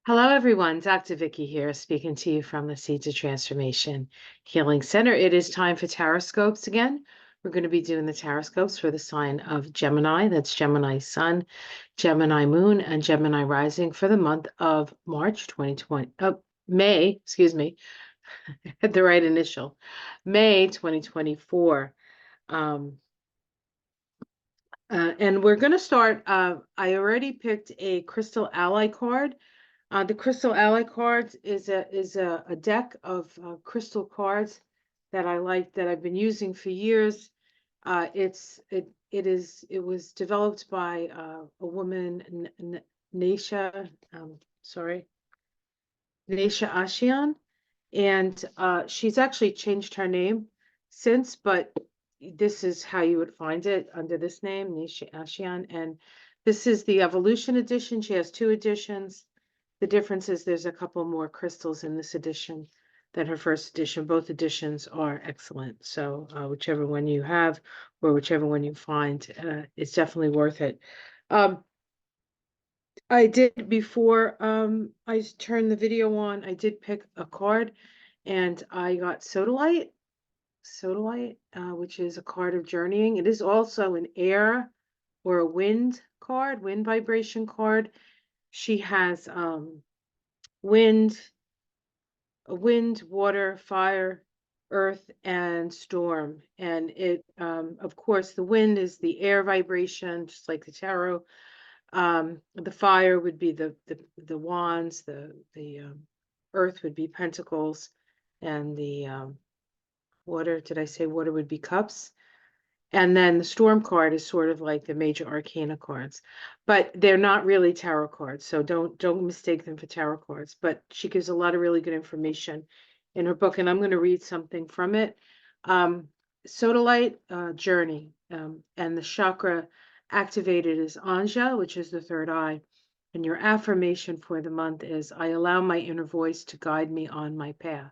Hello, everyone. Dr. Vicky here, speaking to you from the Seeds of Transformation Healing Center. It is time for Tarot-Scopes again. We're going to be doing the Tarot-Scopes for the sign of Gemini. That's Gemini Sun, Gemini Moon, and Gemini Rising for the month of March 2020. May, excuse me, I had the right initial. May 2024. And we're going to start. I already picked a Crystal Ally card. The Crystal Ally cards is a deck of crystal cards that I like, that I've been using for years. It was developed by a woman, Nasha, Nasha Ashian, and she's actually changed her name since, but this is how you would find it under this name, Nisha Ashian. And this is the Evolution edition. She has two editions. The difference is there's a couple more crystals in this edition than her first edition. Both editions are excellent. So whichever one you have or whichever one you find, it's definitely worth it. I did, before I turned the video on, I did pick a card, and I got Sodalite, which is a card of journeying. It is also an air or a wind card, wind vibration card. She has wind, water, fire, earth, and storm. And it, of course, the wind is the air vibration, just like the tarot. The fire would be the wands, the earth would be pentacles, and the water, did I say water would be cups? And then the storm card is sort of like the major arcana cards, but they're not really tarot cards. So don't mistake them for tarot cards. But she gives a lot of really good information in her book, and I'm going to read something from it. Sodalite journey, and the chakra activated is Anja, which is the third eye. And your affirmation for the month is, I allow my inner voice to guide me on my path.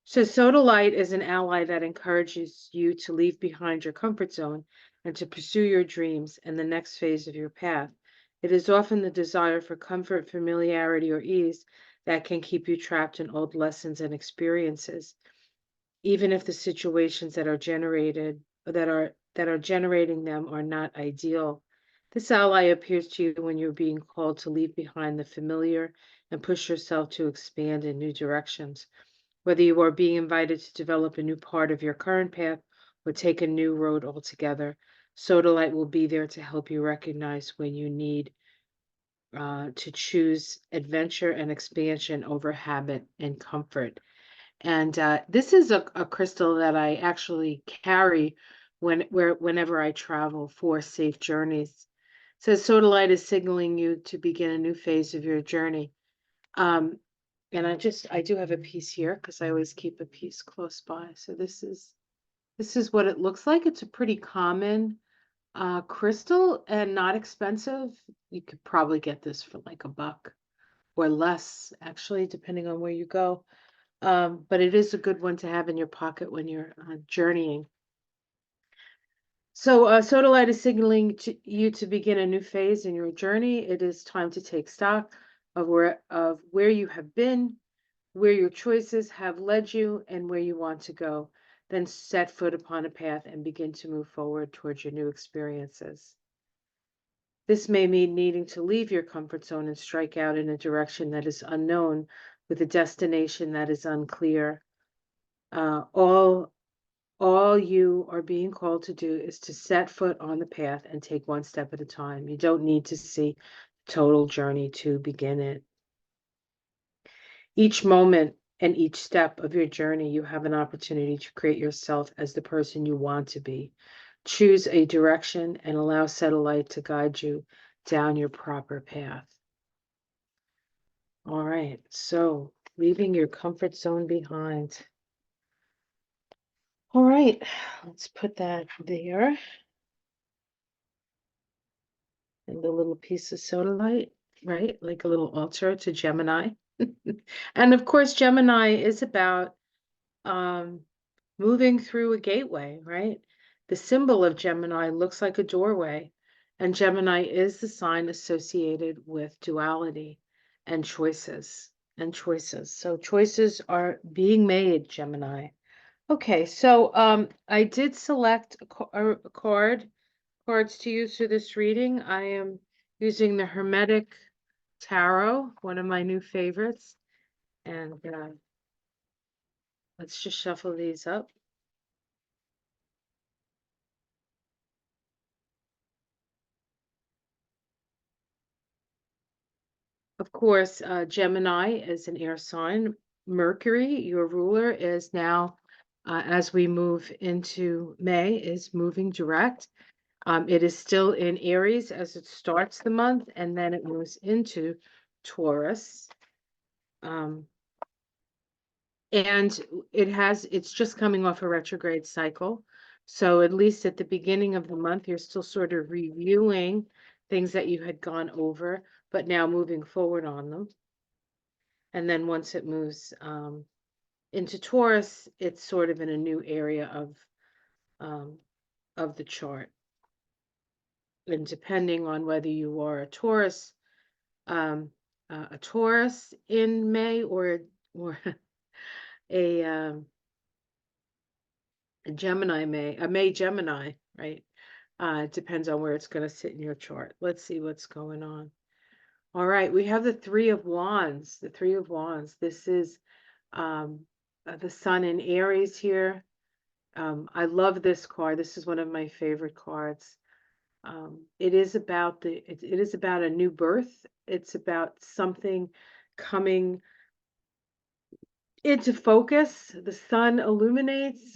So Sodalite is an ally that encourages you to leave behind your comfort zone and to pursue your dreams and the next phase of your path. It is often the desire for comfort, familiarity, or ease that can keep you trapped in old lessons and experiences, even if the situations that are generating them are not ideal. This ally appears to you when you're being called to leave behind the familiar and push yourself to expand in new directions. Whether you are being invited to develop a new part of your current path or take a new road altogether, Sodalite will be there to help you recognize when you need to choose adventure and expansion over habit and comfort. And this is a crystal that I actually carry whenever I travel for safe journeys. It says Sodalite is signaling you to begin a new phase of your journey. And I do have a piece here because I always keep a piece close by. So this is what it looks like. It's a pretty common crystal and not expensive. You could probably get this for like $1 or less, actually, depending on where you go. But it is a good one to have in your pocket when you're journeying. So Sodalite is signaling you to begin a new phase in your journey. It is time to take stock of where you have been, where your choices have led you, and where you want to go. Then set foot upon a path and begin to move forward towards your new experiences. This may mean needing to leave your comfort zone and strike out in a direction that is unknown with a destination that is unclear. All you are being called to do is to set foot on the path and take one step at a time. You don't need to see the total journey to begin it. Each moment and each step of your journey, you have an opportunity to create yourself as the person you want to be. Choose a direction and allow Sodalite to guide you down your proper path. All right, so leaving your comfort zone behind. All right, let's put that there. And the little piece of Sodalite, right? Like a little altar to Gemini. And of course, Gemini is about moving through a gateway, right? The symbol of Gemini looks like a doorway, and Gemini is the sign associated with duality. and choices. So choices are being made, Gemini. Okay, so I did select a cards to use for this reading. I am using the Hermetic Tarot, one of my new favorites. And let's just shuffle these up. Of course, Gemini is an air sign. Mercury, your ruler, is now, as we move into May, is moving direct. It is still in Aries as it starts the month, and then it moves into Taurus. Um, and it's just coming off a retrograde cycle. So at least at the beginning of the month, you're still sort of reviewing things that you had gone over, but now moving forward on them. And then once it moves into Taurus, it's sort of in a new area of the chart. And depending on whether you are a Taurus in May or a, a May Gemini, right? It depends on where it's going to sit in your chart. Let's see what's going on. All right, we have the Three of Wands. The Three of Wands. This is the Sun in Aries here. I love this card. This is one of my favorite cards. It is about it is about a new birth. It's about something coming into focus. The sun illuminates.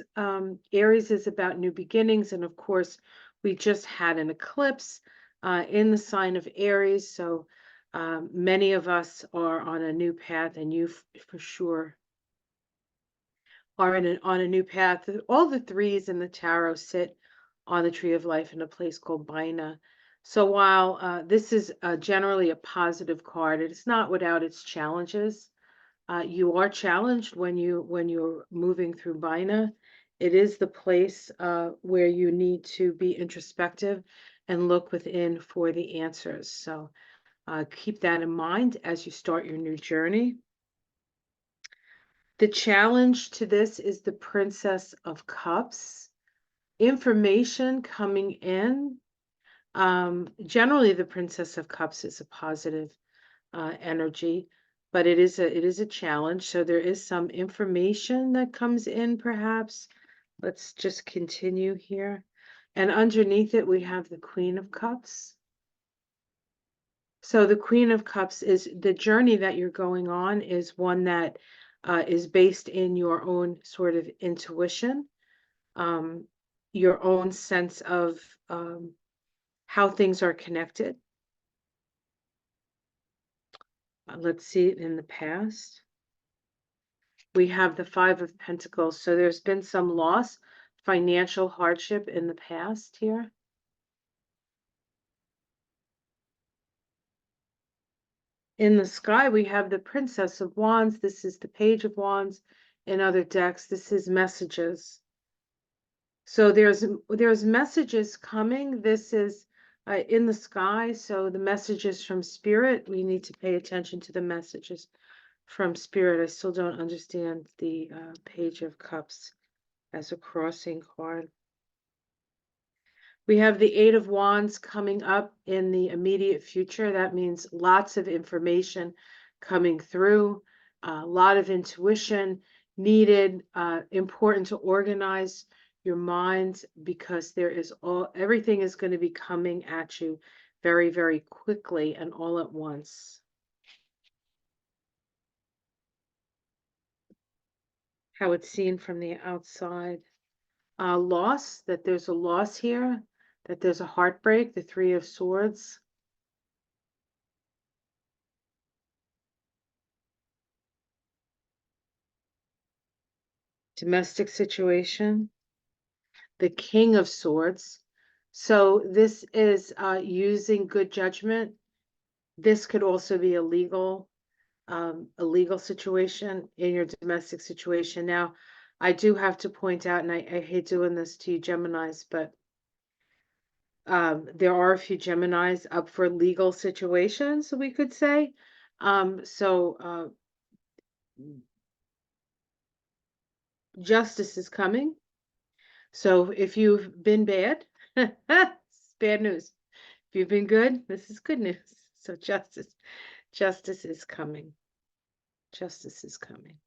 Aries is about new beginnings, and of course, we just had an eclipse in the sign of Aries. So many of us are on a new path, and you for sure are on a new path. All the threes in the tarot sit on the tree of life in a place called Bina. So while this is generally a positive card, it is not without its challenges. You are challenged when you're moving through Bina. It is the place where you need to be introspective and look within for the answers. So keep that in mind as you start your new journey. The challenge to this is the Princess of Cups. Information coming in. Generally, the Princess of Cups is a positive energy, but it is a challenge. So there is some information that comes in, perhaps. Let's just continue here. And underneath it, we have the Queen of Cups. So the Queen of Cups is the journey that you're going on is one that is based in your own sort of intuition, your own sense of how things are connected. Let's see in the past. We have the Five of Pentacles. So there's been some loss, financial hardship in the past here. In the sky, we have the Princess of Wands. This is the Page of Wands. In other decks, this is messages. So there's messages coming. This is in the sky. So the messages from Spirit, we need to pay attention to the messages from Spirit. I still don't understand the Page of Cups as a crossing card. We have the Eight of Wands coming up in the immediate future. That means lots of information coming through, a lot of intuition needed, important to organize your mind because everything is going to be coming at you very, very quickly and all at once. How it's seen from the outside. Loss, that there's a loss here, that there's a heartbreak, the Three of Swords. Domestic situation, the King of Swords. So this is using good judgment. This could also be a legal situation in your domestic situation. Now, I do have to point out, and I hate doing this to you Geminis, but there are a few Geminis up for legal situations, we could say. So justice is coming. So if you've been bad, it's bad news. If you've been good, this is good news. So justice is coming. Justice is coming.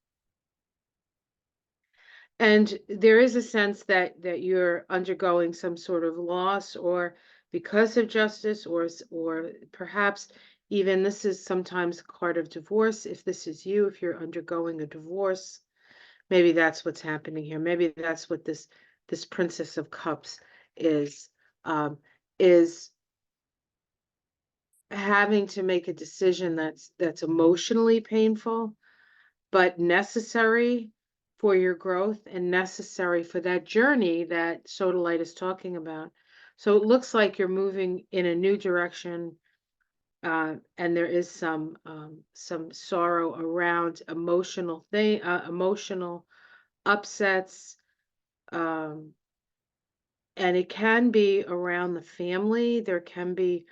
And there is a sense that you're undergoing some sort of loss, or because of justice, or perhaps even this is sometimes a card of divorce. If this is you, if you're undergoing a divorce, maybe that's what's happening here. Maybe that's what this Princess of Cups is um, is having to make a decision that's emotionally painful, but necessary for your growth and necessary for that journey that Sodalite is talking about. So it looks like you're moving in a new direction, and there is some sorrow around emotional upsets, um, and it can be around the family. There can be,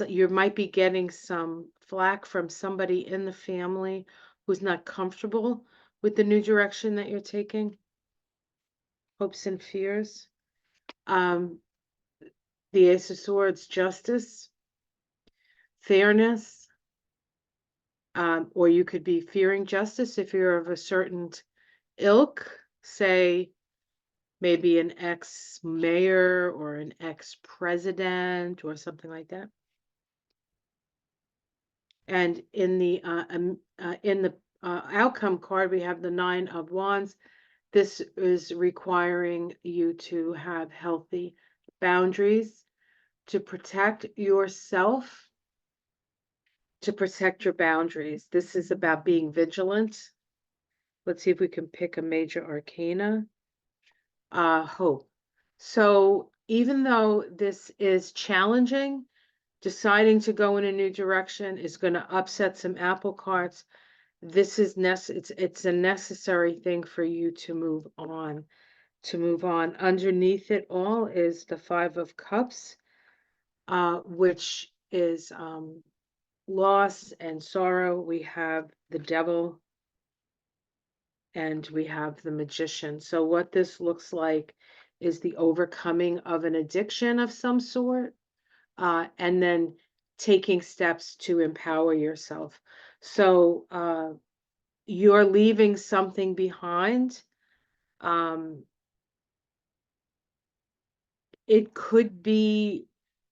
you might be getting some flack from somebody in the family who's not comfortable with the new direction that you're taking. Hopes and fears. Um, the Ace of Swords, justice, fairness, or you could be fearing justice if you're of a certain ilk, say maybe an ex-mayor or an ex-president or something like that. And in the outcome card, we have the Nine of Wands. This is requiring you to have healthy boundaries, to protect yourself, to protect your boundaries. This is about being vigilant. Let's see if we can pick a major arcana. Hope. So even though this is challenging, deciding to go in a new direction is going to upset some apple carts. This is it's a necessary thing for you to move on. Underneath it all is the Five of Cups, which is loss and sorrow. We have the Devil and we have the Magician. So what this looks like is the overcoming of an addiction of some sort, and then taking steps to empower yourself. So you're leaving something behind. It could be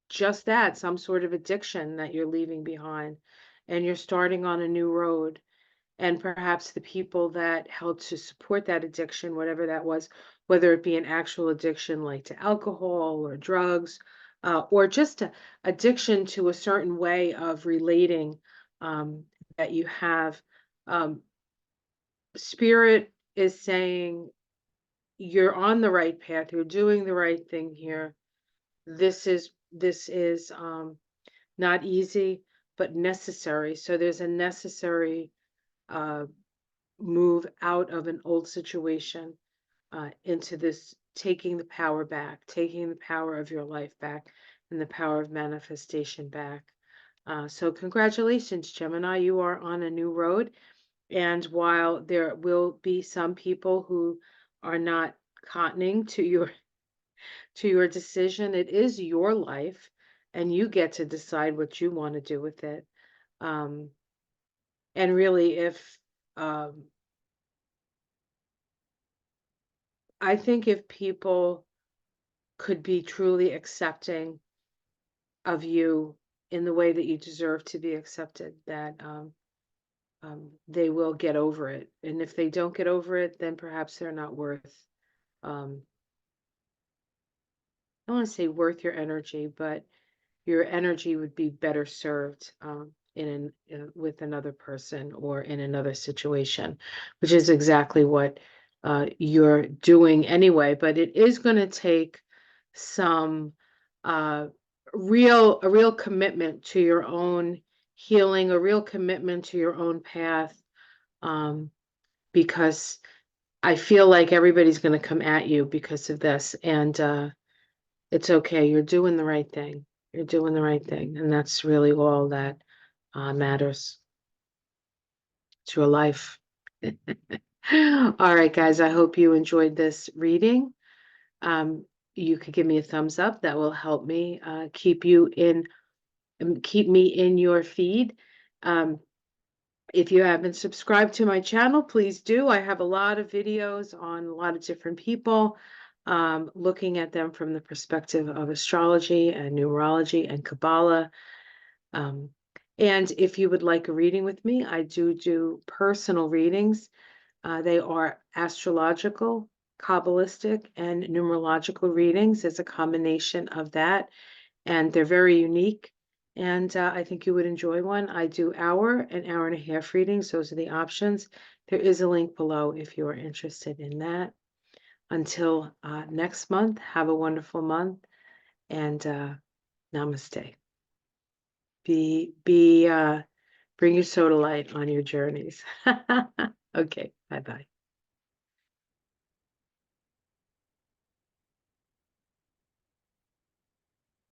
just that, some sort of addiction that you're leaving behind, and you're starting on a new road. And perhaps the people that helped to support that addiction, whatever that was, whether it be an actual addiction like to alcohol or drugs, or just a addiction to a certain way of relating, that you have. Um, Spirit is saying you're on the right path, you're doing the right thing here. This is not easy, but necessary. So there's a necessary uh, move out of an old situation, into this, taking the power back, taking the power of your life back, and the power of manifestation back. So congratulations, Gemini, you are on a new road. And while there will be some people who are not cottoning to your decision, it is your life, and you get to decide what you want to do with it. Um, and really, if um, I think if people could be truly accepting of you in the way that you deserve to be accepted, that they will get over it. And if they don't get over it, then perhaps they're not worth, um, I don't want to say worth your energy, but your energy would be better served, with another person or in another situation, which is exactly what you're doing anyway. But it is going to take some uh, a real commitment to your own healing, a real commitment to your own path, um, because I feel like everybody's going to come at you because of this, and it's okay. You're doing the right thing. You're doing the right thing. And that's really all that matters. It's your life. All right, guys, I hope you enjoyed this reading. You could give me a thumbs up. That will help me keep me in your feed. If you haven't subscribed to my channel, please do. I have a lot of videos on a lot of different people, looking at them from the perspective of astrology and numerology and Kabbalah. And if you would like a reading with me, I do personal readings. They are astrological, Kabbalistic, and numerological readings. It's a combination of that, and they're very unique. And I think you would enjoy one. I do an hour and a half readings. Those are the options. There is a link below if you are interested in that. Until next month, have a wonderful month, and namaste. Bring your soda light on your journeys. Okay, bye-bye.